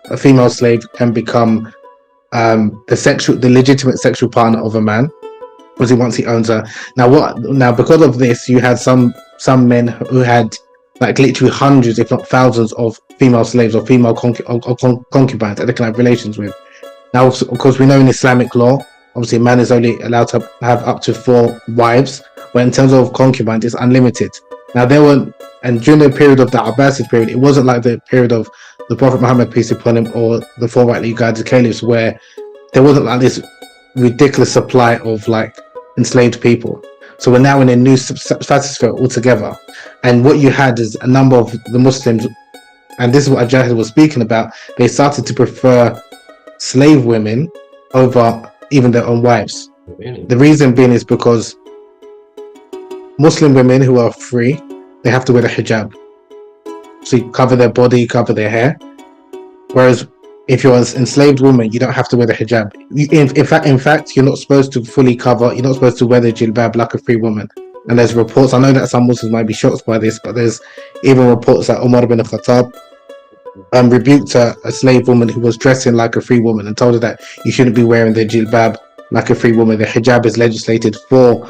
a female slave can become the legitimate sexual partner of a man, because once he owns her. Now because of this, you had some men who had like literally hundreds, if not thousands, of female slaves or female concubines that they can have relations with. Now, of course, we know in Islamic law, obviously, a man is only allowed to have up to 4 wives, but in terms of concubines, it's unlimited. Now, and during the period of the Abbasid period, it wasn't like the period of the Prophet Muhammad, peace be upon him, or the 4 rightly guided caliphs, where there wasn't like this ridiculous supply of like enslaved people. So we're now in a new stratosphere altogether. And what you had is a number of the Muslims, and this is what Al-Jahiz was speaking about, they started to prefer slave women over even their own wives. Really? The reason being is because Muslim women who are free, they have to wear the hijab. So you cover their body, cover their hair. Whereas if you're an enslaved woman, you don't have to wear the hijab. In fact, you're not supposed to fully cover, you're not supposed to wear the jilbab like a free woman. And there's reports, I know that some Muslims might be shocked by this, but there's even reports that Umar bin Khattab rebuked a slave woman who was dressing like a free woman and told her that you shouldn't be wearing the jilbab like a free woman. The hijab is legislated for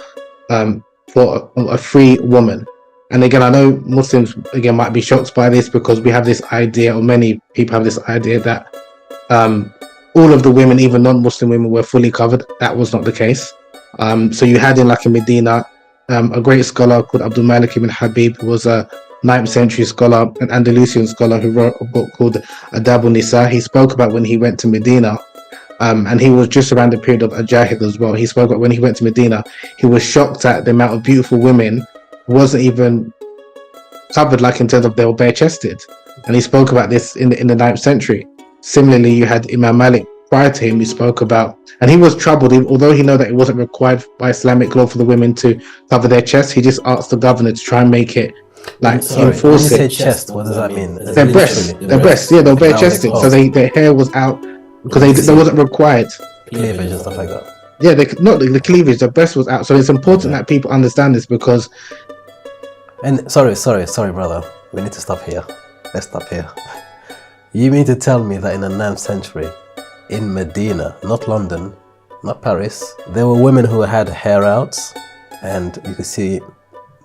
a free woman. And again, I know Muslims again might be shocked by this, because we have this idea, or many people have this idea, that all of the women, even non-Muslim women, were fully covered. That was not the case. So you had in like in Medina a great scholar called Abdul Malik ibn Habib, who was a 9th century scholar, an Andalusian scholar, who wrote a book called Adab al-Nisa. He spoke about when he went to Medina, and he was just around the period of Al-Jahiz as well. He spoke about when he went to Medina, he was shocked at the amount of beautiful women who wasn't even covered, like in terms of they were bare-chested. And he spoke about this in the 9th century. Similarly, you had Imam Malik prior to him, he spoke about, and he was troubled, although he knew that it wasn't required by Islamic law for the women to cover their chest. He just asked the governor to try and make it, like, enforce when you it. say chest, what does that mean? Their breasts, yeah, they were bare-chested, so their hair was out, because they wasn't required. Cleavage and stuff like that. Yeah, not the cleavage, the breast was out. So it's important that people understand this, because... And sorry, brother. We need to stop here. Let's stop here. You mean to tell me that in the 9th century, in Medina, not London, not Paris, there were women who had hair out, and you could see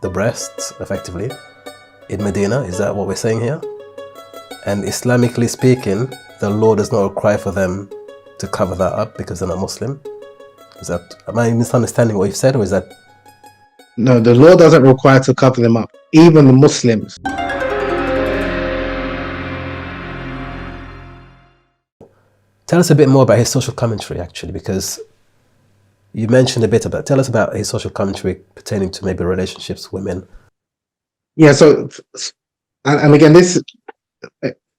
the breasts, effectively, in Medina? Is that what we're saying here? And Islamically speaking, the law does not require for them to cover that up because they're not Muslim? Am I misunderstanding what you've said, or is that... No, the law doesn't require to cover them up. Even the Muslims. Tell us a bit more about his social commentary, actually, because you mentioned a bit about... Tell us about his social commentary pertaining to maybe relationships, women. Yeah, so... And again, this...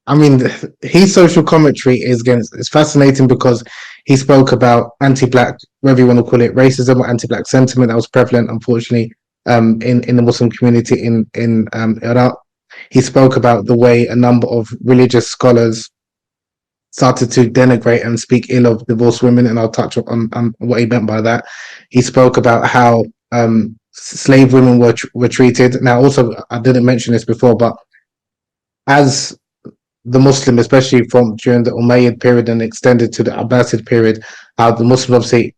I mean, his social commentary is, again, it's fascinating, because he spoke about anti-black, whatever you want to call it, racism or anti-black sentiment that was prevalent, unfortunately, in the Muslim community in Iraq. He spoke about the way a number of religious scholars started to denigrate and speak ill of divorced women, and I'll touch on what he meant by that. He spoke about how slave women were treated. Now, also, I didn't mention this before, but as the Muslim, especially from during the Umayyad period and extended to the Abbasid period, the Muslims obviously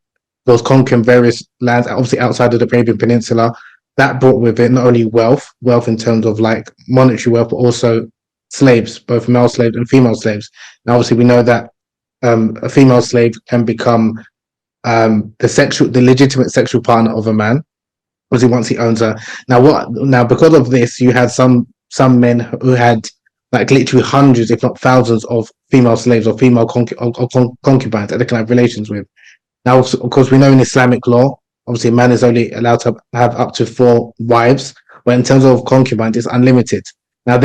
was conquering various lands, obviously outside of the Arabian Peninsula. That brought with it not only wealth in terms of like monetary wealth, but also slaves, both male slaves and female slaves. Now, obviously, we know that a female slave can become the legitimate sexual partner of a man, obviously once he owns her. Now, because of this, you had some men who had like literally hundreds, if not thousands, of female slaves or female concubines that they can have relations with. Now, of course, we know in Islamic law, obviously, a man is only allowed to have up to 4 wives, but in terms of concubines, it's unlimited. Now,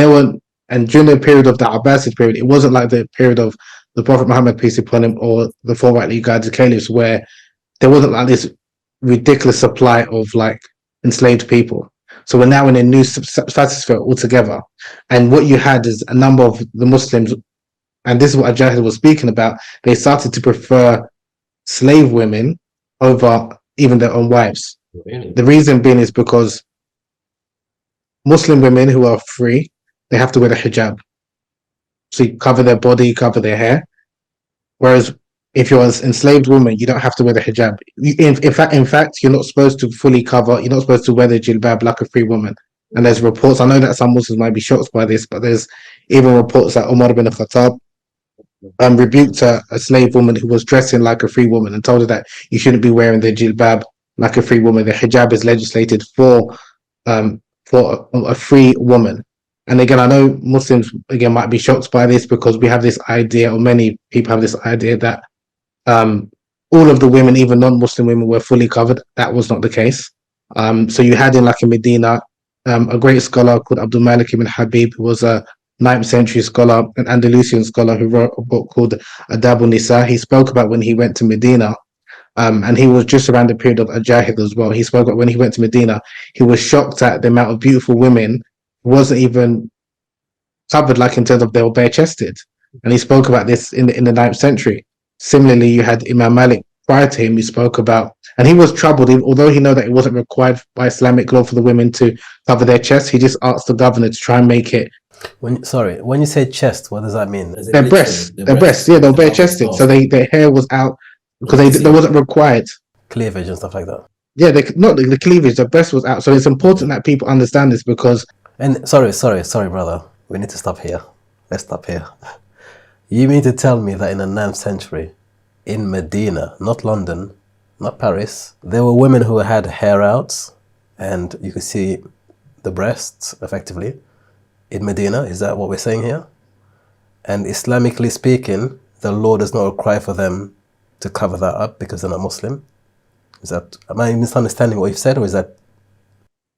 and during the period of the Abbasid period, it wasn't like the period of the Prophet Muhammad, peace be upon him, or the 4 rightly guided caliphs, where there wasn't like this ridiculous supply of like enslaved people. So we're now in a new stratosphere altogether. And what you had is a number of the Muslims, and this is what Al-Jahiz was speaking about, they started to prefer slave women over even their own wives. Really? The reason being is because Muslim women who are free, they have to wear the hijab. to cover their body, cover their hair. Whereas if you're an enslaved woman, you don't have to wear the hijab. In fact, you're not supposed to fully cover. You're not supposed to wear the jilbab like a free woman. And there's reports. I know that some Muslims might be shocked by this, but there's even reports that Umar bin Khattab rebuked a slave woman who was dressing like a free woman and told her that you shouldn't be wearing the jilbab like a free woman. The hijab is legislated for a free woman. And again, I know Muslims again might be shocked by this because we have this idea, or many people have this idea that all of the women, even non-Muslim women, were fully covered. That was not the case. So you had in like in Medina a great scholar called Abdul Malik ibn Habib, who was a 9th century scholar, an Andalusian scholar who wrote a book called Adabun Nisa. He spoke about when he went to Medina, and he was just around the period of Al-Jahiz as well. He spoke about when he went to Medina, he was shocked at the amount of beautiful women who wasn't even covered, like in terms of they were bare-chested. And he spoke about this in the 9th century. Similarly, you had Imam Malik prior to him, he spoke about, and he was troubled, although he knew that it wasn't required by Islamic law for the women to cover their chest. He just asked the governor to try and make it. When you say chest, what does that mean? Their breasts, yeah, they were bare-chested, so their hair was out because they wasn't required. Cleavage and stuff like that. Yeah, not the cleavage, the breast was out. So it's important that people understand this because. And sorry, brother. We need to stop here. Let's stop here. You mean to tell me that in the 9th century, in Medina, not London, not Paris, there were women who had hair out and you could see the breasts effectively in Medina? Is that what we're saying here? And Islamically speaking, the law does not require for them to cover that up because they're not Muslim? Am I misunderstanding what you've said, or is that?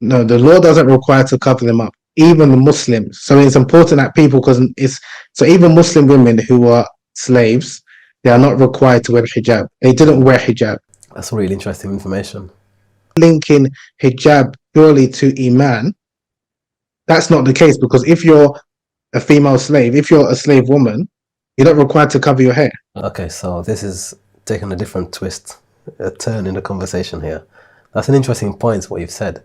No, the law doesn't require to cover them up, even the Muslims. So it's important that people, so even Muslim women who are slaves, they are not required to wear hijab. They didn't wear hijab. That's really interesting information. Linking hijab purely to Iman, that's not the case, because if you're a female slave, if you're a slave woman, you're not required to cover your hair. Okay, so this is taking a different twist, a turn in the conversation here. That's an interesting point, what you've said.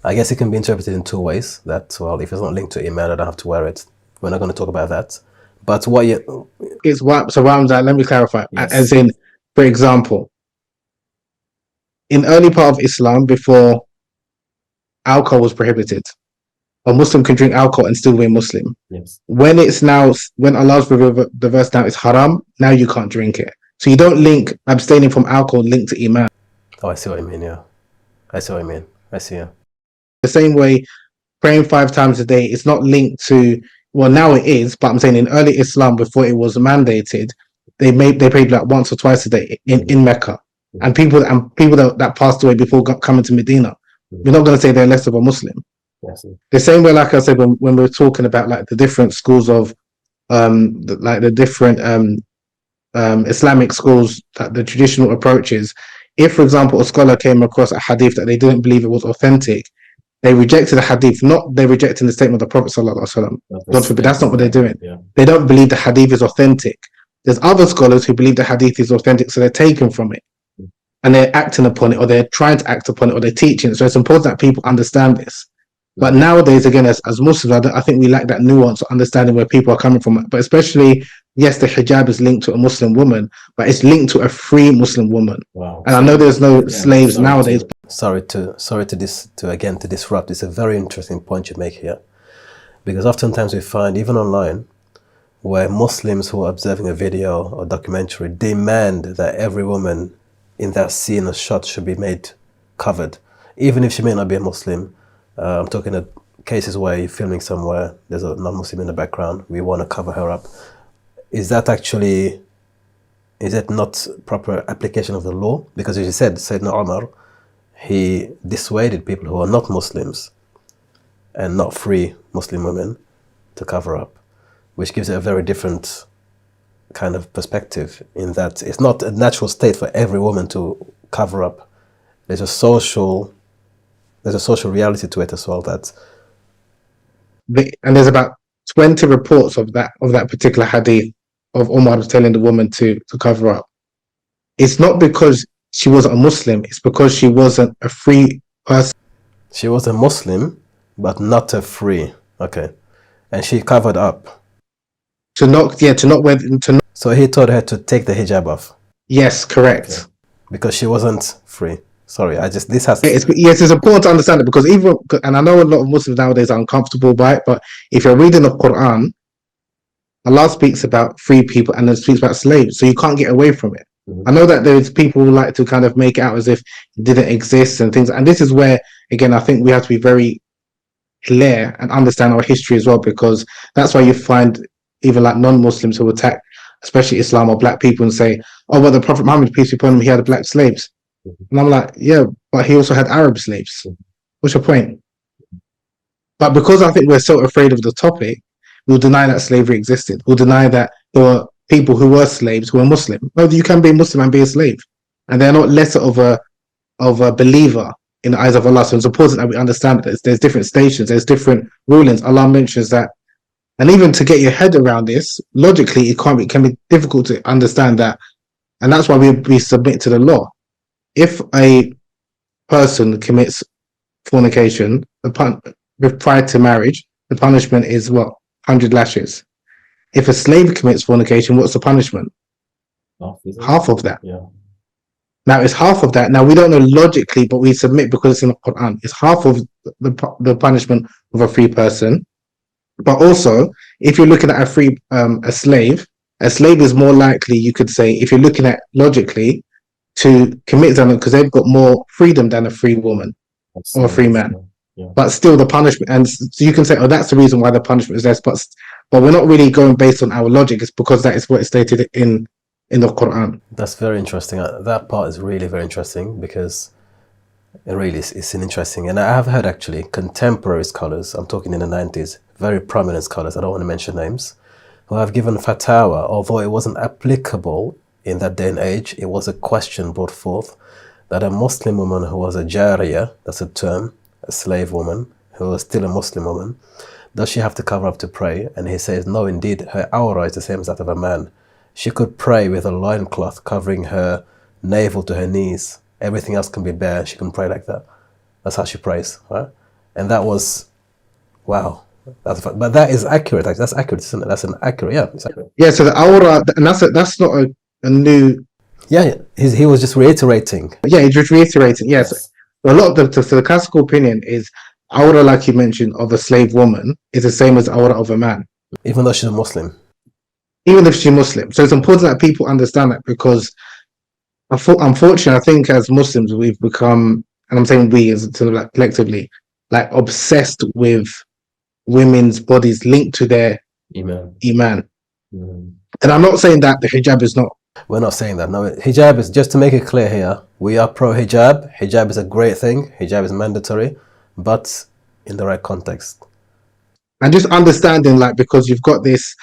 I guess it can be interpreted in two ways. That, well, if it's not linked to Iman, I don't have to wear it. We're not going to talk about that. But what you... So let me clarify. Yes. As in, for example, in early part of Islam, before alcohol was prohibited, a Muslim can drink alcohol and still remain Muslim. Yes. When Allah's revealed the verse now, it's haram, now you can't drink it. So you don't link abstaining from alcohol linked to Iman. Oh, I see what you mean, yeah. I see what you mean. I see, yeah. The same way, praying 5 times a day is not linked to, well, now it is, but I'm saying in early Islam, before it was mandated, they prayed like once or twice a day in Mecca. And people that passed away before coming to Medina, we're not going to say they're less of a Muslim. Yes. The same way, like I said, when we're talking about like the different schools of the different Islamic schools, that the traditional approaches, if, for example, a scholar came across a hadith that they didn't believe it was authentic, they rejected the hadith, not they rejecting the statement of the Prophet sallallahu alaihi wasallam. God forbid, that's not what they're doing. Yeah. They don't believe the hadith is authentic. There's other scholars who believe the hadith is authentic, so they're taken from it and they're acting upon it, or they're trying to act upon it, or they're teaching it. So it's important that people understand this. But nowadays, again, as Muslims, I think we lack that nuance of understanding where people are coming from. But especially, yes, the hijab is linked to a Muslim woman, but it's linked to a free Muslim woman. Wow. And I know there's no slaves nowadays. Sorry to disrupt. It's a very interesting point you make here, because oftentimes we find, even online, where Muslims who are observing a video or documentary demand that every woman in that scene or shot should be made covered, even if she may not be a Muslim. I'm talking of cases where you're filming somewhere, there's a non-Muslim in the background, we want to cover her up. Is it not proper application of the law? Because as you said, Sayyidina Umar, he dissuaded people who are not Muslims and not free Muslim women to cover up, which gives it a very different kind of perspective, in that it's not a natural state for every woman to cover up. There's a social reality to it as well. And there's about 20 reports of that particular hadith of Umar telling the woman to cover up. It's not because she wasn't a Muslim, it's because she wasn't a free person. She was a Muslim, but not a free. Okay. And she covered up. to not wear to not, So he told her to take the hijab off yes, correct. because she wasn't free. Sorry, this has. Yes, it's important to understand it because even, and I know a lot of Muslims nowadays are uncomfortable by it, but if you're reading the Quran, Allah speaks about free people and then speaks about slaves, so you can't get away from it. I know that there's people who like to kind of make it out as if it didn't exist and things, and this is where, again, I think we have to be very clear and understand our history as well, because that's why you find even like non-Muslims who attack, especially Islam or black people, and say, "Oh, well, the Prophet Muhammad, peace be upon him, he had black slaves." And I'm like, yeah, but he also had Arab slaves. What's your point? But because I think we're so afraid of the topic, we'll deny that slavery existed. We'll deny that there were people who were slaves who were Muslim. No, you can be Muslim and be a slave, and they're not lesser of a believer in the eyes of Allah. So it's important that we understand that there's different stations, there's different rulings. Allah mentions that, and even to get your head around this logically, it can be difficult to understand that, and that's why we submit to the law. If a person commits fornication prior to marriage, the punishment is what? 100 lashes. If a slave commits fornication, what's the punishment? Half of that. Yeah. Now it's half of that. Now we don't know logically, but we submit because it's in the Quran. It's half of the punishment of a free person. But also, if you're looking at a slave is more likely, you could say, if you're looking at logically, to commit them because they've got more freedom than a free woman or a free man. Yeah. But still the punishment, and so you can say, oh, that's the reason why the punishment is less, but we're not really going based on our logic. It's because that is what is stated in the Quran. That's very interesting. That part is really very interesting because it really is interesting. And I have heard actually contemporary scholars, I'm talking in the 90s, very prominent scholars, I don't want to mention names, who have given fatwa, although it wasn't applicable in that day and age. It was a question brought forth that a Muslim woman who was a jariyah, that's a term, a slave woman, who was still a Muslim woman, does she have to cover up to pray? And he says, no, indeed, her aura is the same as that of a man. She could pray with a loincloth covering her navel to her knees. Everything else can be bare. She can pray like that. That's how she prays, right? And that was, wow. But that is accurate. That's accurate, isn't it? That's an accurate, yeah. It's accurate. Yeah, so the aura, and that's not a new... Yeah, he was just reiterating. Yeah, he's just reiterating, yes. A lot of the classical opinion is aura, like you mentioned, of a slave woman is the same as aura of a man. Even though she's a Muslim. Even if she's Muslim. So it's important that people understand that, because unfortunately, I think as Muslims, we've become, and I'm saying we as like collectively, like obsessed with women's bodies linked to their Iman. And I'm not saying that the hijab is not. We're not saying that. No, hijab is, just to make it clear here, we are pro-hijab. Hijab is a great thing. Hijab is mandatory, but in the right context. And just understanding, like, because you've got this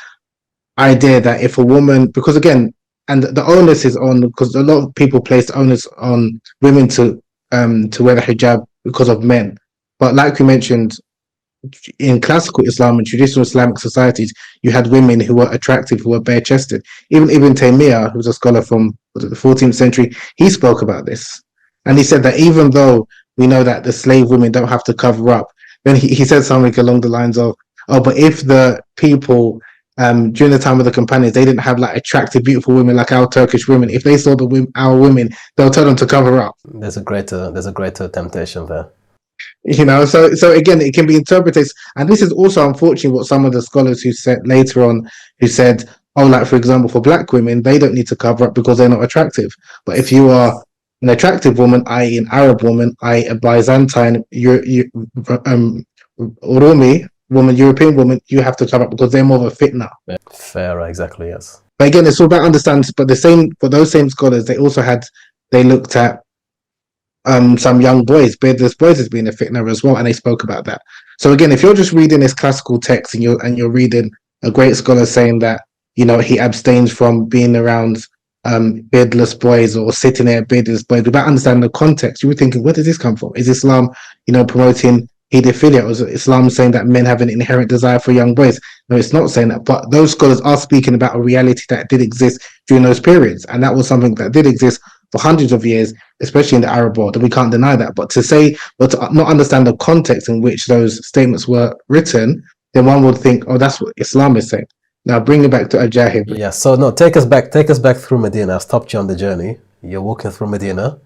idea that if a woman, because again, and the onus is on, because a lot of people place the onus on women to wear the hijab because of men. But like we mentioned, in classical Islam and traditional Islamic societies, you had women who were attractive, who were bare-chested. Even Ibn Taymiyyah, who's a scholar from the 14th century, he spoke about this. And he said that even though we know that the slave women don't have to cover up, then he said something along the lines of, oh, but if the people during the time of the companions, they didn't have like attractive, beautiful women like our Turkish women, if they saw our women, they'll tell them to cover up. There's a greater temptation there. You know, so again, it can be interpreted, and this is also unfortunately what some of the scholars who said later on, who said, oh, like for example, for black women, they don't need to cover up because they're not attractive. But if you are an attractive woman, i.e. an Arab woman, i.e. a Byzantine, Urumi woman, European woman, you have to cover up because they're more of a fitna. Fair, exactly, yes. But again, it's all about understanding. But for those same scholars, they looked at some young boys, beardless boys, as being a fitna as well, and they spoke about that. So again, if you're just reading this classical text and you're reading a great scholar saying that, you know, he abstains from being around beardless boys or sitting there beardless boys, without understanding the context, you were thinking, where does this come from? Is Islam, you know, promoting paedophilia, or is Islam saying that men have an inherent desire for young boys? No, it's not saying that. But those scholars are speaking about a reality that did exist during those periods, and that was something that did exist for hundreds of years, especially in the Arab world, and we can't deny that. But to not understand the context in which those statements were written, then one would think, oh, that's what Islam is saying. Now bring it back to Al-Jahiz. Yeah, so no, take us back through Medina. I stopped you on the journey. You're walking through Medina,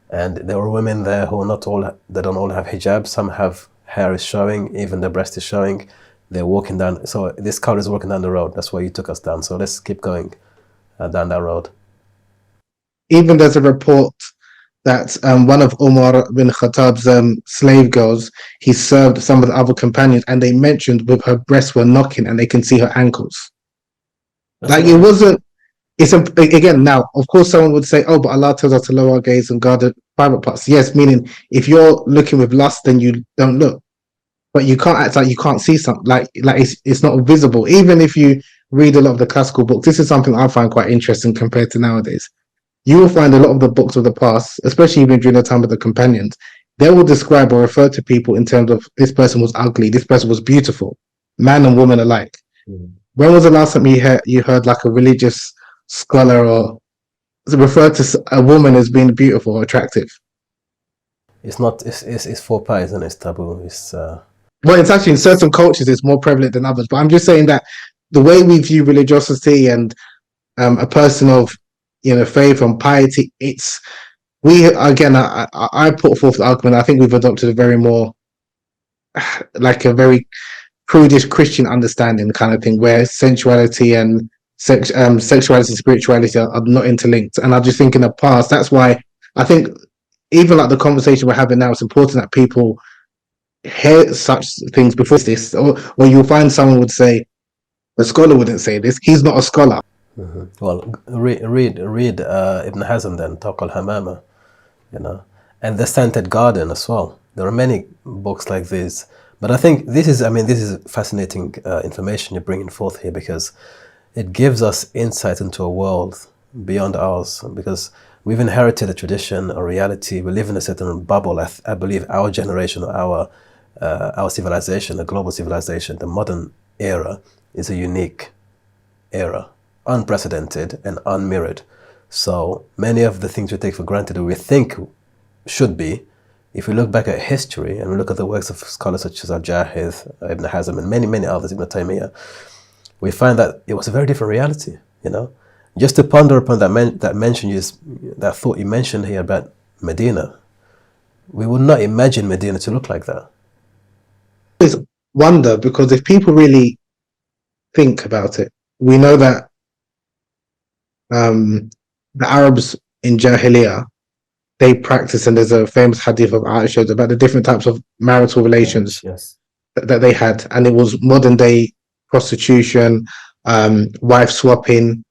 and there were women there who they don't all have hijab. Some have hair is showing, even the breast is showing. They're walking down. So this car is walking down the road. That's where you took us down. So let's keep going down that road. Even there's a report that one of Umar bin Khattab's slave girls, he served some of the other companions, and they mentioned with her breasts were knocking, and they can see her ankles. Like it wasn't. It's again now. Of course, someone would say, "Oh, but Allah tells us to lower our gaze and guard the private parts." Yes, meaning if you're looking with lust, then you don't look. But you can't act like you can't see something. Like it's not visible. Even if you read a lot of the classical books, this is something I find quite interesting compared to nowadays. You will find a lot of the books of the past, especially even during the time of the companions, they will describe or refer to people in terms of this person was ugly, this person was beautiful, man and woman alike. When was the last time you heard like a religious scholar or refer to a woman as being beautiful or attractive? It's not. It's faux pas, isn't it? It's taboo. Well, it's actually in certain cultures it's more prevalent than others. But I'm just saying that the way we view religiosity and a person of faith and piety, I put forth the argument. I think we've adopted a very more like a very prudish Christian understanding kind of thing, where sensuality and sexuality and spirituality are not interlinked. And I just think in the past, that's why I think even like the conversation we're having now, it's important that people hear such things before this, or you'll find someone would say, a scholar wouldn't say this. He's not a scholar. Mm-hmm. Well, read Ibn Hazm then, Tawq al-Hamama, and The Scented Garden as well. There are many books like this, but I think this is fascinating information you're bringing forth here, because it gives us insight into a world beyond ours, because we've inherited a tradition, a reality. We live in a certain bubble. I believe our generation, or our civilization, the global civilization, the modern era, is a unique era, unprecedented and unmirrored. So many of the things we take for granted, or we think should be, if we look back at history and we look at the works of scholars such as Al-Jahiz, Ibn Hazm, and many others, Ibn Taymiyyah, we find that it was a very different reality. Just to ponder upon that thought you mentioned here about Medina, we would not imagine Medina to look like that. I always wonder, because if people really think about it, we know that the Arabs in Jahiliyyah, they practice, and there's a famous hadith of Aisha about the different types of marital relations that they had, and it was modern day prostitution, wife swapping,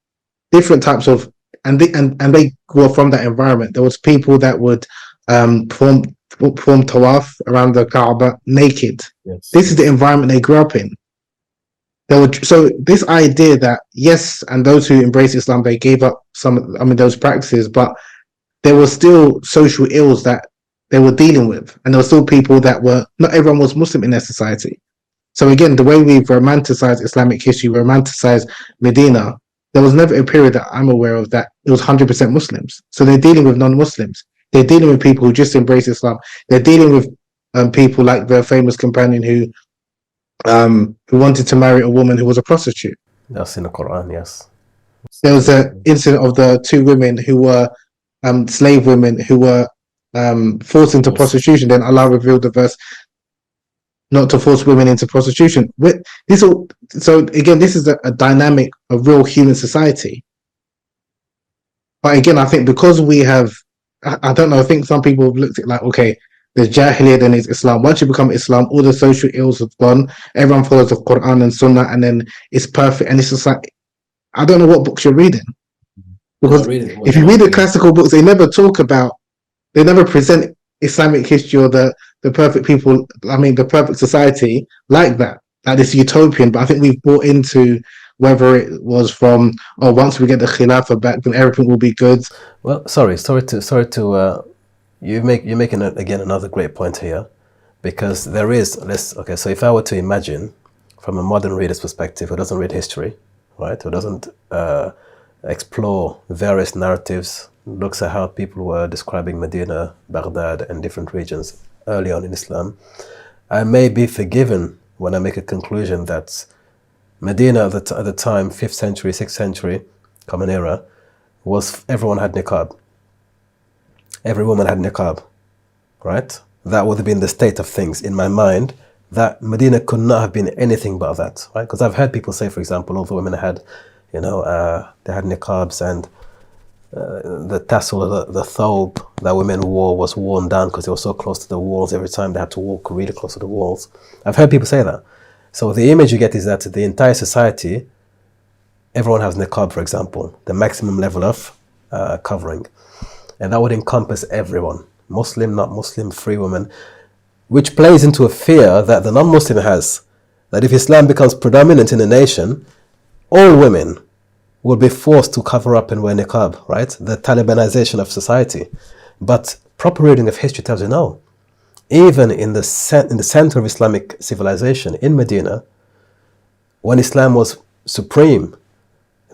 different types of, and they grew up from that environment. There was people that would perform tawaf around the Kaaba naked. Yes. This is the environment they grew up in. So this idea that yes, and those who embrace Islam, they gave up those practices, but there were still social ills that they were dealing with, and there were still people that not everyone was Muslim in their society. So again, the way we've romanticized Islamic history, romanticized Medina, there was never a period that I'm aware of that it was 100% Muslims. So they're dealing with non-Muslims. They're dealing with people who just embrace Islam. They're dealing with people like the famous companion who wanted to marry a woman who was a prostitute. That's in the Quran, yes. There was an incident of the two women who were slave women who were forced into prostitution. Then Allah revealed the verse not to force women into prostitution. So again, this is a dynamic of real human society. But again, I think because we have, I don't know, I think some people have looked at it like, okay, there's Jahiliyyah, then there's Islam. Once you become Islam, all the social ills have gone. Everyone follows the Quran and Sunnah, and then it's perfect. And it's just like, I don't know what books you're reading. Because if you read the classical books, they never present Islamic history or the perfect people, the perfect society like that. Like this utopian. But I think we've bought into, whether it was from, once we get the Khilafah back, then everything will be good. Well, sorry to you're making again another great point here, because there is so if I were to imagine from a modern reader's perspective who doesn't read history, right, who doesn't explore various narratives, looks at how people were describing Medina, Baghdad, and different regions early on in Islam, I may be forgiven when I make a conclusion that Medina at the time, 5th century, 6th century, common era, was everyone had niqab. Every woman had niqab, right? That would have been the state of things in my mind. That Medina could not have been anything but that, right? Because I've heard people say, for example, all the women had, they had niqabs, and the tassel, the thobe that women wore was worn down because they were so close to the walls. Every time they had to walk really close to the walls. I've heard people say that. So the image you get is that the entire society, everyone has niqab, for example, the maximum level of covering. And that would encompass everyone, Muslim, not Muslim, free women, which plays into a fear that the non-Muslim has, that if Islam becomes predominant in a nation, all women will be forced to cover up and wear niqab, right? The Talibanization of society. But proper reading of history tells you no. Even in the center of Islamic civilization, in Medina, when Islam was supreme,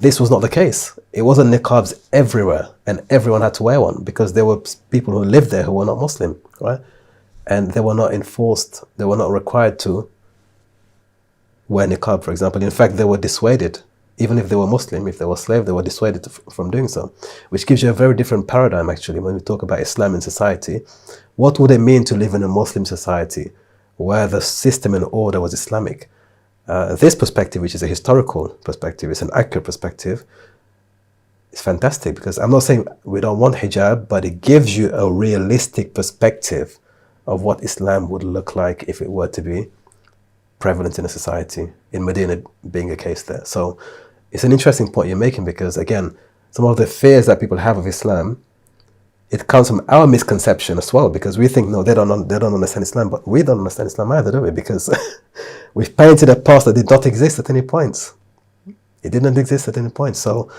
this was not the case. It wasn't niqabs everywhere, and everyone had to wear one because there were people who lived there who were not Muslim, right? And they were not enforced, they were not required to wear niqab, for example. In fact, they were dissuaded. Even if they were Muslim, if they were slave, they were dissuaded from doing so, which gives you a very different paradigm, actually, when we talk about Islam in society. What would it mean to live in a Muslim society where the system and order was Islamic? This perspective, which is a historical perspective, it's an accurate perspective, it's fantastic, because I'm not saying we don't want hijab, but it gives you a realistic perspective of what Islam would look like if it were to be prevalent in a society, in Medina being a case there. So it's an interesting point you're making, because again, some of the fears that people have of Islam, it comes from our misconception as well, because we think, no, they don't understand Islam, but we don't understand Islam either, do we? Because we've painted a past that did not exist at any point. It didn't exist at any point. So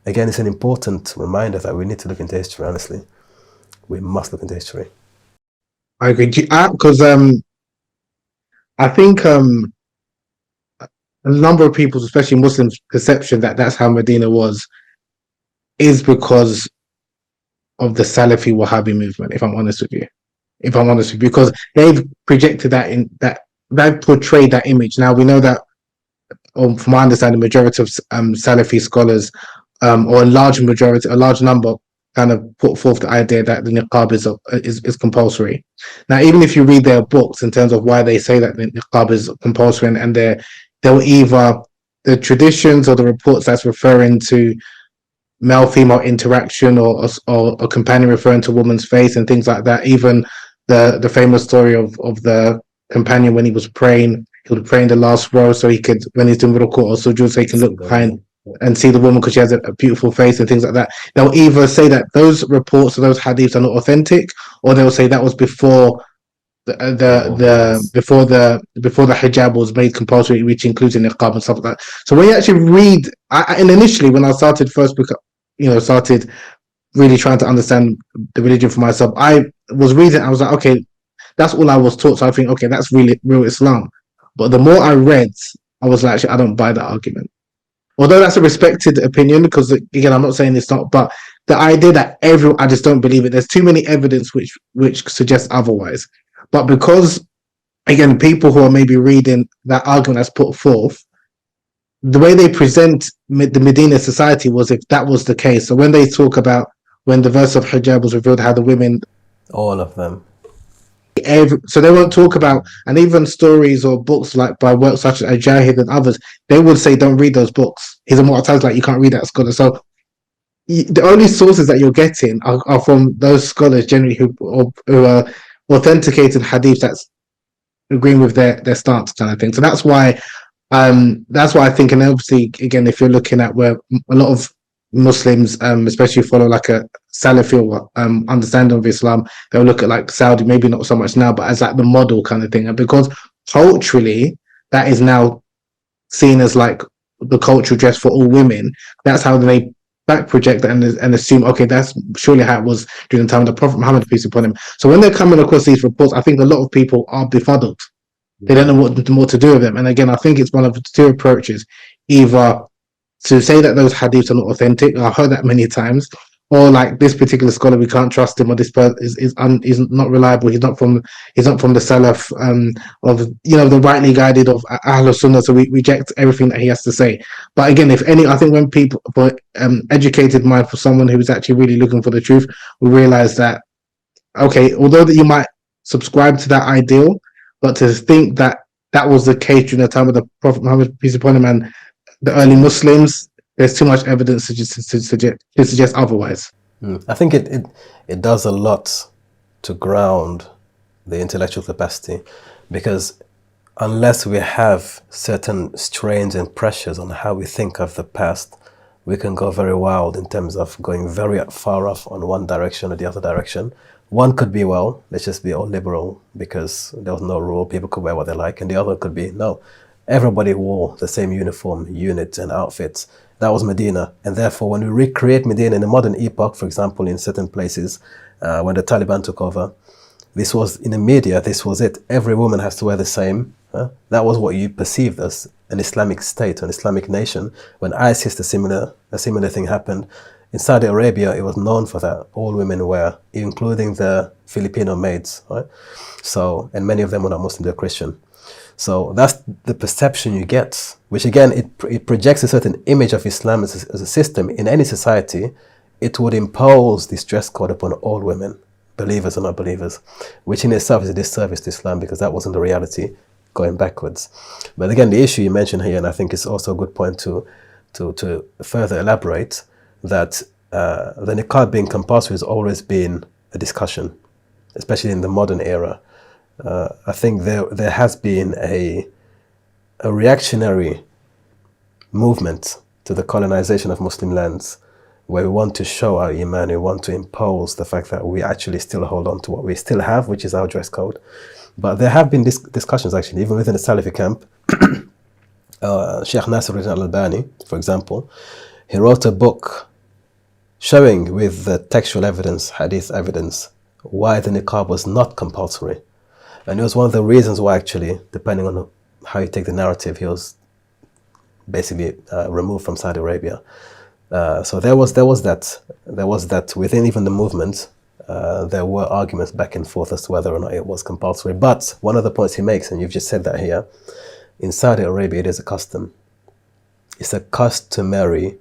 again, it's an important reminder that we need to look into history, honestly. We must look into history. I agree. Because I think a number of people's, especially Muslims, perception that that's how Medina was is because of the Salafi Wahhabi movement, if I'm honest with you. Because they've projected that they've portrayed that image. Now we know that, from my understanding, the majority of Salafi scholars, or a large number, kind of put forth the idea that the niqab is compulsory. Now, even if you read their books in terms of why they say that the niqab is compulsory, and they'll either the traditions or the reports that's referring to male-female interaction, or a companion referring to a woman's face and things like that. Even the famous story of the companion when he was praying, he would pray in the last row so he could, when he's doing ruku or sujood, so he can look behind and see the woman because she has a beautiful face and things like that. They'll either say that those reports or those hadiths are not authentic, or they'll say that was before before the hijab was made compulsory, which includes niqab and stuff like that. So when you actually read, and initially when I started started really trying to understand the religion for myself, I was reading, I was like, okay, that's all I was taught. So I think, okay, that's really real Islam. But the more I read, I was like, actually, I don't buy that argument. Although that's a respected opinion, because again, I'm not saying it's not, but the idea that I just don't believe it. There's too many evidence which suggests otherwise. But because, again, people who are maybe reading that argument that's put forth, the way they present the Medina society was if that was the case. So when they talk about when the verse of hijab was revealed, how the women, all of them, so they won't talk about, and even stories or books like by works such as Al-Jahiz and others, they would say don't read those books. He's a Mu'tazili, like you can't read that scholar. So the only sources that you're getting are from those scholars generally who are authenticating hadith that's agreeing with their stance, kind of thing. So that's why I think, and obviously again, if you're looking at where a lot of Muslims, especially follow like a Salafi understanding of Islam, they'll look at like Saudi, maybe not so much now, but as like the model kind of thing. And because culturally that is now seen as like the cultural dress for all women, that's how they back project and assume, okay, that's surely how it was during the time of the Prophet Muhammad, peace upon him. So when they're coming across these reports, I think a lot of people are befuddled. They don't know what to do with them. And again, I think it's one of the two approaches: either to say that those hadiths are not authentic, I've heard that many times, or like this particular scholar, we can't trust him, or this person is not reliable. He's not from the Salaf of the rightly guided of Ahlul Sunnah. So we reject everything that he has to say. But again, if any, I think when people, for educated mind, for someone who is actually really looking for the truth, we realize that okay, although that you might subscribe to that ideal, but to think that that was the case during the time of the Prophet Muhammad, peace upon him, and the early Muslims, there's too much evidence to suggest otherwise. I think it does a lot to ground the intellectual capacity, because unless we have certain strains and pressures on how we think of the past, we can go very wild in terms of going very far off on one direction or the other direction. One could be, well, let's just be all liberal because there was no rule, people could wear what they like, and the other could be, no, everybody wore the same uniform, units and outfits. That was Medina, and therefore when we recreate Medina in a modern epoch, for example, in certain places, when the Taliban took over, this was, in the media, this was it. Every woman has to wear the same. That was what you perceived as an Islamic state, an Islamic nation. When ISIS, a similar thing happened. In Saudi Arabia, it was known for that. All women wear, including the Filipino maids, right? So, and many of them were not Muslim, they're Christian. So that's the perception you get, which again, it projects a certain image of Islam as a system. In any society, it would impose this dress code upon all women, believers or not believers, which in itself is a disservice to Islam because that wasn't the reality going backwards. But again, the issue you mentioned here, and I think it's also a good point to further elaborate, that the niqab being compulsory has always been a discussion, especially in the modern era. I think there has been a reactionary movement to the colonization of Muslim lands, where we want to show our iman, we want to impose the fact that we actually still hold on to what we still have, which is our dress code. But there have been discussions actually, even within the Salafi camp. Sheikh Nasruddin al-Albani, for example, he wrote a book showing with the textual evidence, hadith evidence, why the niqab was not compulsory. And it was one of the reasons why actually, depending on how you take the narrative, he was basically removed from Saudi Arabia. So there was that within even the movement, there were arguments back and forth as to whether or not it was compulsory. But one of the points he makes, and you've just said that here, in Saudi Arabia it is a custom. It's a customary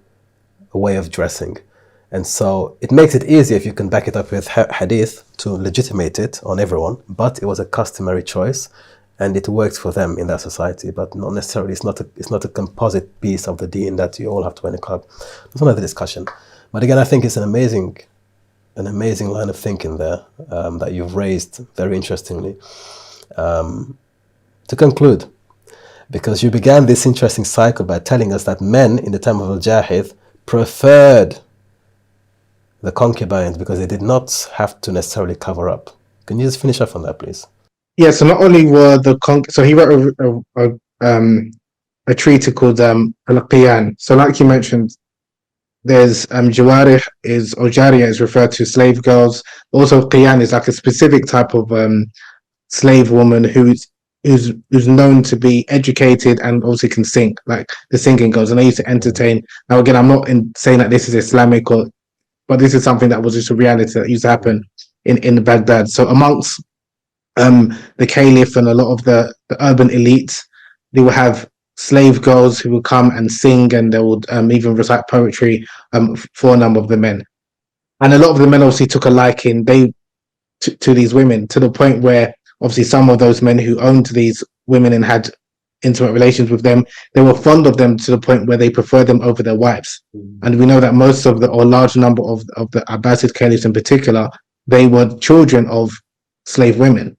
way of dressing. And so it makes it easier if you can back it up with hadith to legitimate it on everyone, but it was a customary choice and it worked for them in that society, but not necessarily, it's not a composite piece of the deen that you all have to wear niqab. That's another discussion. But again, I think it's an amazing line of thinking there that you've raised very interestingly. To conclude, because you began this interesting cycle by telling us that men in the time of Al-Jahiz preferred the concubines because they did not have to necessarily cover up. Can you just finish off on that, please? Yeah, so not only were so he wrote a treatise called Al-Qiyan. So like you mentioned, there's Jawarih or Jariya is referred to slave girls. Also Qiyan is like a specific type of slave woman who's known to be educated and obviously can sing, like the singing girls. And they used to entertain. Now again, I'm not saying that this is Islamic but this is something that was just a reality that used to happen in Baghdad. So amongst the caliph and a lot of the urban elites, they will have slave girls who will come and sing, and they would even recite poetry for a number of the men. And a lot of the men obviously took a liking to these women, to the point where obviously some of those men who owned these women and had intimate relations with them, they were fond of them to the point where they preferred them over their wives. And we know that most of or large number of the Abbasid caliphs in particular, they were children of slave women.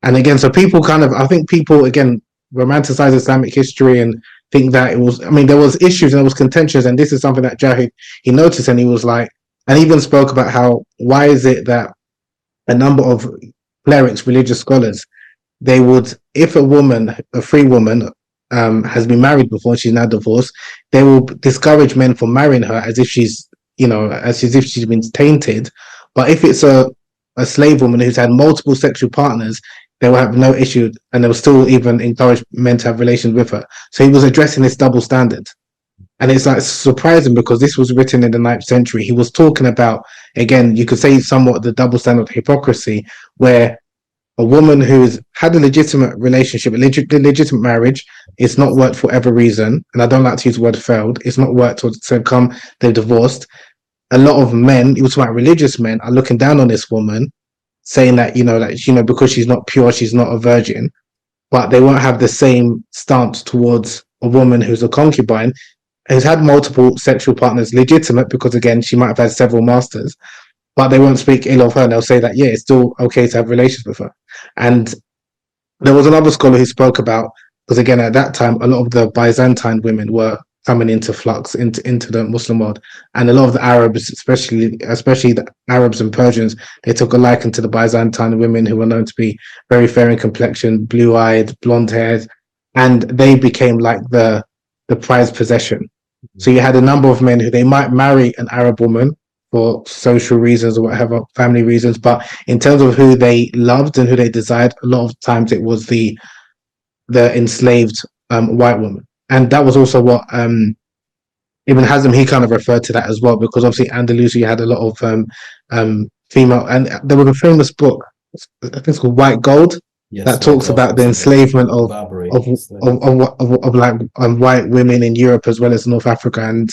And again, so I think people again romanticize Islamic history and think that it was, there was issues and there was contentions, and this is something that Jahid, he noticed, and he was like, and even spoke about how, why is it that a number of clerics, religious scholars, they would, if a free woman has been married before and she's now divorced, they will discourage men from marrying her as if she's been tainted. But if it's a slave woman who's had multiple sexual partners, they will have no issue, and they will still even encourage men to have relations with her. So he was addressing this double standard. And it's like surprising because this was written in the 9th century. He was talking about, again, you could say somewhat the double standard of hypocrisy, where a woman who's had a legitimate relationship, legitimate marriage, it's not worked for whatever reason, and I don't like to use the word failed, it's not worked, or so come, they're divorced. A lot of men, he was talking about religious men, are looking down on this woman, saying that, because she's not pure, she's not a virgin, but they won't have the same stance towards a woman who's a concubine, who's had multiple sexual partners, legitimate, because again, she might have had several masters, but they won't speak ill of her. And they'll say that, yeah, it's still okay to have relations with her. And there was another scholar who spoke about, because again, at that time, a lot of the Byzantine women were coming into flux into the Muslim world, and a lot of the Arabs, especially the Arabs and Persians, they took a liking to the Byzantine women who were known to be very fair in complexion, blue-eyed, blonde-haired, and they became like the prized possession. So you had a number of men who they might marry an Arab woman for social reasons or whatever, family reasons, but in terms of who they loved and who they desired, a lot of times it was the enslaved white woman. And that was also what Ibn Hazm, he kind of referred to that as well, because obviously Andalusia had a lot of female, and there was a famous book, I think it's called White Gold, that talks about the enslavement of white women in Europe as well as North Africa. And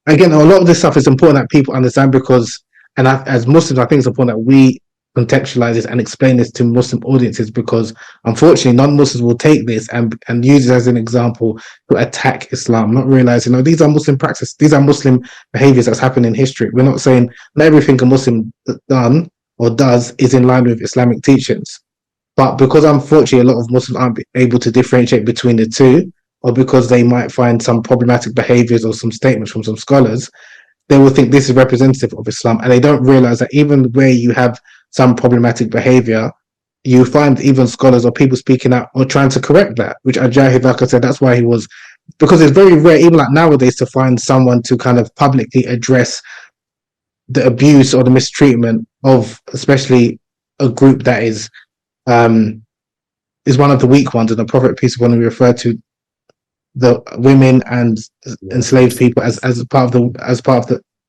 again, a lot of this stuff is important that people understand, because, and as Muslims, I think it's important that we contextualize this and explain this to Muslim audiences, because unfortunately non-Muslims will take this and use it as an example to attack Islam, not realizing, these are Muslim practices, these are Muslim behaviors that's happened in history. We're not saying not everything a Muslim done or does is in line with Islamic teachings, but because unfortunately a lot of Muslims aren't able to differentiate between the two, or because they might find some problematic behaviors or some statements from some scholars, they will think this is representative of Islam, and they don't realize that even where you have some problematic behavior, you find even scholars or people speaking out or trying to correct that, which Al-Jahiz, like I said, that's why he was, because it's very rare, even like nowadays, to find someone to kind of publicly address the abuse or the mistreatment of, especially a group that is one of the weak ones. And the Prophet, peace upon him, referred to the women and enslaved people as part of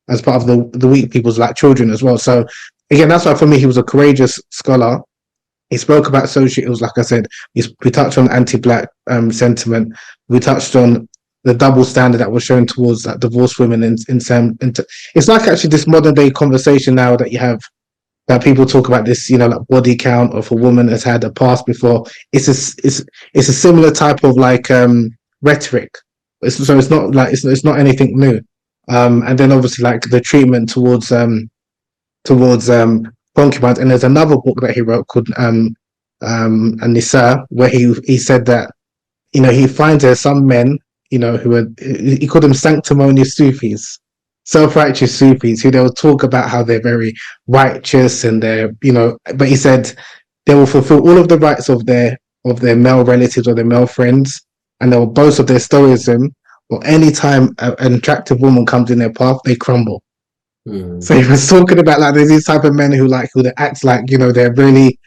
the weak peoples, like children as well. So again, that's why for me he was a courageous scholar. He spoke about social ills, like I said. We touched on anti-black sentiment. We touched on the double standard that was shown towards divorced women. It's like actually this modern day conversation now that you have, that people talk about this, like body count, or if a woman has had a past before. It's a similar type of like rhetoric. So it's not like it's not anything new. And then obviously like the treatment towards concubines. And there's another book that he wrote called An-Nisa, where he said that he finds there's some men who are, he called them sanctimonious Sufis, self-righteous Sufis, who they'll talk about how they're very righteous and they're but he said they will fulfill all of the rights of their male relatives or their male friends, and they will boast of their stoicism, but anytime an attractive woman comes in their path, they crumble. So he was talking about like there's these type of men who they act like they're really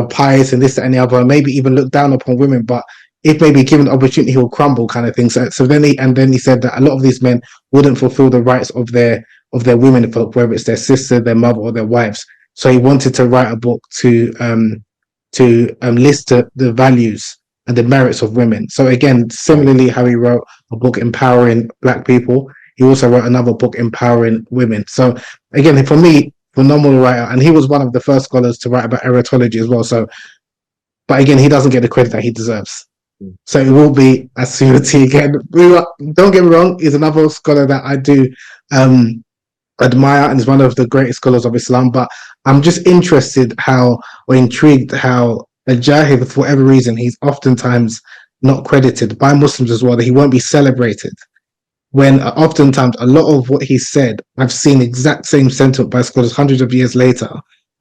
pious and this, that, and the other, and maybe even look down upon women, but if maybe given the opportunity he'll crumble, kind of thing. So then he said that a lot of these men wouldn't fulfill the rights of their women folk, whether it's their sister, their mother, or their wives. So he wanted to write a book to list the values and the merits of women. So again, similarly how he wrote a book empowering black people, he also wrote another book empowering women. So again, for me, phenomenal writer, and he was one of the first scholars to write about erotology as well. So, but again, he doesn't get the credit that he deserves. So it will be As-Suyuti again. Don't get me wrong, he's another scholar that I do admire, and is one of the greatest scholars of Islam. But I'm just intrigued how Al-Jahiz, for whatever reason, he's oftentimes not credited by Muslims as well, that he won't be celebrated. When oftentimes a lot of what he said, I've seen exact same sentiment by scholars hundreds of years later,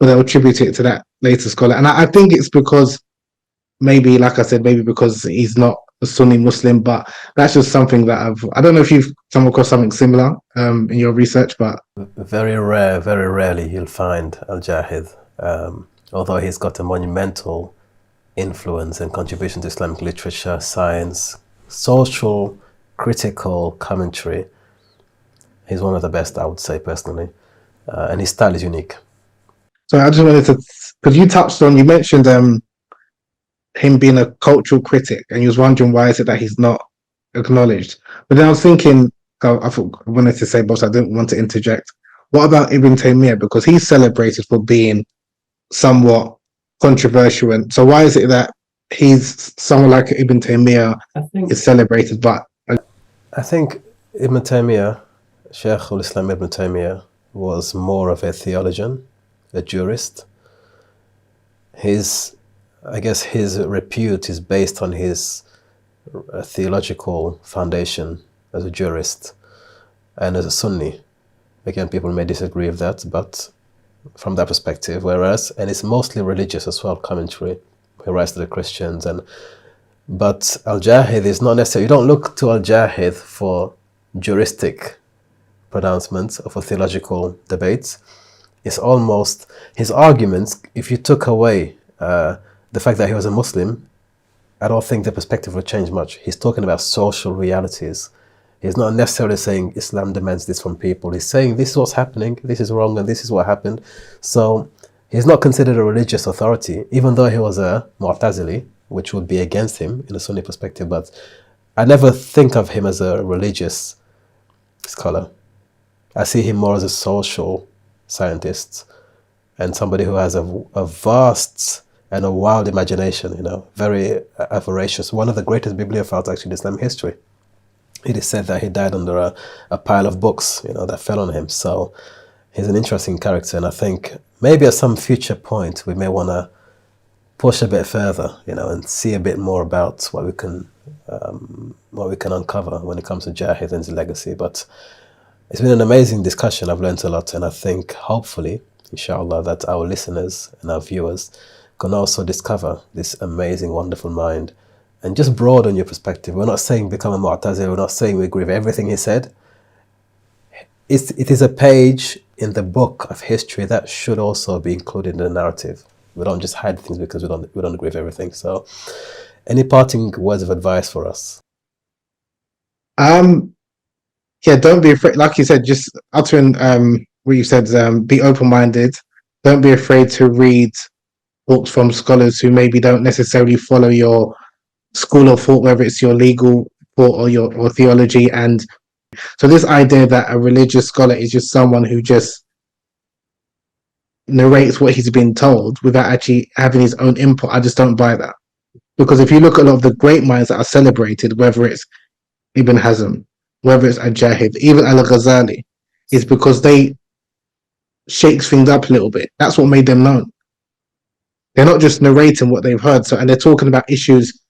but they'll attribute it to that later scholar. And I think it's because maybe, like I said, maybe because he's not a Sunni Muslim, but that's just something that I don't know if you've come across something similar in your research, but very rarely you'll find Al-Jahiz, although he's got a monumental influence and contribution to Islamic literature, science, social critical commentary. He's one of the best, I would say, personally. And his style is unique. So I just wanted to, because you mentioned him being a cultural critic, and you was wondering why is it that he's not acknowledged. But then I was thinking, I wanted to say, boss, I didn't want to interject. What about Ibn Taymiyyah? Because he's celebrated for being somewhat controversial. And so why is it that someone like Ibn Taymiyyah is celebrated, but I think Ibn Taymiyyah, Shaykh al-Islam Ibn Taymiyyah, was more of a theologian, a jurist. I guess his repute is based on his theological foundation as a jurist and as a Sunni. Again, people may disagree with that, but from that perspective, and it's mostly religious as well, commentary. He writes to the Christians, but Al-Jahiz is not necessarily, you don't look to Al-Jahiz for juristic pronouncements or for theological debates. It's almost his arguments, if you took away the fact that he was a Muslim, I don't think the perspective would change much. He's talking about social realities. He's not necessarily saying Islam demands this from people. He's saying this is what's happening, this is wrong, and this is what happened. So he's not considered a religious authority, even though he was a Mu'tazili, which would be against him in a Sunni perspective. But I never think of him as a religious scholar. I see him more as a social scientist and somebody who has a vast and a wild imagination, very voracious. One of the greatest bibliophiles actually in Islamic history. It is said that he died under a pile of books, that fell on him. So he's an interesting character, and I think maybe at some future point we may want to push a bit further, and see a bit more about what we can uncover when it comes to Jahiz and his legacy. But it's been an amazing discussion. I've learned a lot, and I think hopefully, inshallah, that our listeners and our viewers can also discover this amazing, wonderful mind and just broaden your perspective. We're not saying become a Mu'tazili, we're not saying we agree with everything he said. It is a page in the book of history that should also be included in the narrative. We don't just hide things because we don't agree with everything. So any parting words of advice for us? Yeah, don't be afraid. Like you said, just uttering what you said, be open-minded. Don't be afraid to read books from scholars who maybe don't necessarily follow your school of thought, whether it's your legal thought or theology. And so this idea that a religious scholar is just someone who just narrates what he's been told without actually having his own input, I just don't buy that. Because if you look at a lot of the great minds that are celebrated, whether it's Ibn Hazm, whether it's Al-Jahiz, even Al-Ghazali, is because they shakes things up a little bit. That's what made them known. They're not just narrating what they've heard, and they're talking about issues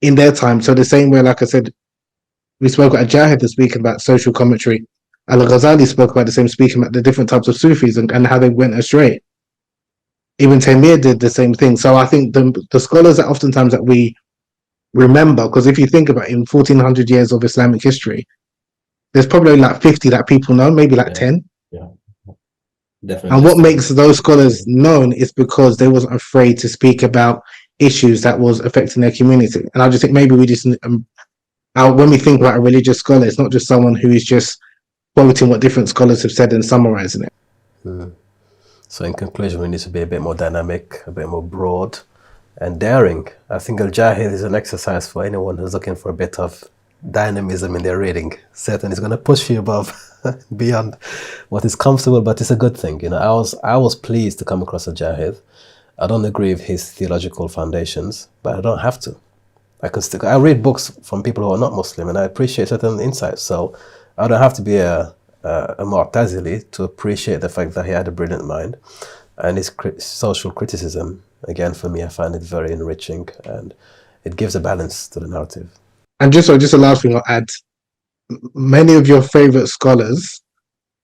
in their time. So the same way, like I said, we spoke about Al-Jahiz this week about social commentary. Al-Ghazali spoke about the same, speaking about the different types of Sufis and how they went astray. Ibn Taymiyyah did the same thing. So I think the scholars that oftentimes that we remember, because if you think about it, in 1400 years of Islamic history, there's probably like 50 that people know, maybe like 10. Yeah, definitely. And what makes those scholars known is because they wasn't afraid to speak about issues that was affecting their community. And I just think maybe we just, when we think about a religious scholar, it's not just someone who is just quoting what different scholars have said and summarizing it. So in conclusion, we need to be a bit more dynamic, a bit more broad and daring. I think Al-Jahiz is an exercise for anyone who's looking for a bit of dynamism in their reading. Certainly it's going to push you above, beyond what is comfortable, but it's a good thing. I was pleased to come across Al-Jahiz. I don't agree with his theological foundations, but I don't have to. I read books from people who are not Muslim, and I appreciate certain insights. So I don't have to be a Mu'tazili to appreciate the fact that he had a brilliant mind. And his social criticism, again, for me, I find it very enriching, and it gives a balance to the narrative. And just a last thing I'll add, many of your favorite scholars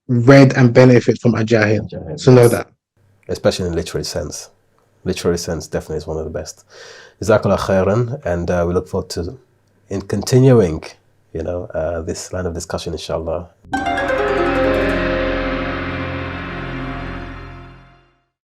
read and benefit from Al-Jahiz. So know that. Especially in literary sense. Literary sense definitely is one of the best. Jazakallah khairan, and we look forward to continuing, this line of discussion, inshallah.